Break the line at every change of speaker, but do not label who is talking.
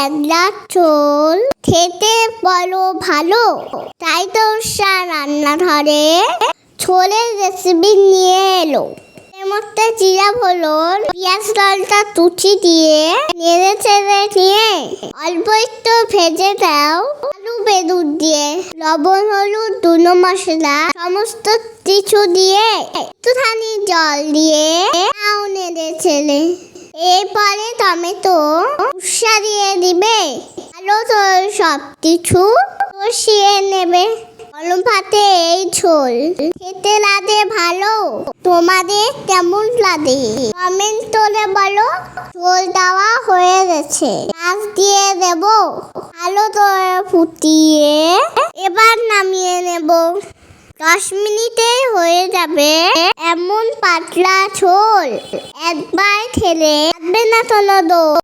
ভেজলার ঝোল খেতে বলো ভালো, তাই তো রান্নাঘরে ঝোলের রেসিপি নিয়ে এলো। এর মধ্যে জিরা ফোড়ন, পেঁয়াজ লঙ্কা কুচি দিয়ে নেড়ে চেড়ে নিয়ে অল্প একটু ভেজে দাও। আলু বেগুন দিয়ে লবণ হলুদ দুনো মশলা সমস্ত কিছু দিয়ে একটুখানি জল দিয়ে নেড়ে চেড়ে এরপরে টমেটো উৎসা দিয়ে দিবে। ভালো করে সব কিছু কষিয়ে নেবে। গরম ভাতে এই ঝোল খেতে লাগে ভালো। তোমাদের কেমন লাগে কমেন্ট করে বলো। ঝোল দেওয়া হয়ে গেছে, মাছ দিয়ে দেব ভালো করে ফুটিয়ে এবার নামিয়ে নেব। 10 মিনিটেই হয়ে যাবে এমন পাতলা ঝোল। একবার খেলে থাকবে না কোনো দোষ।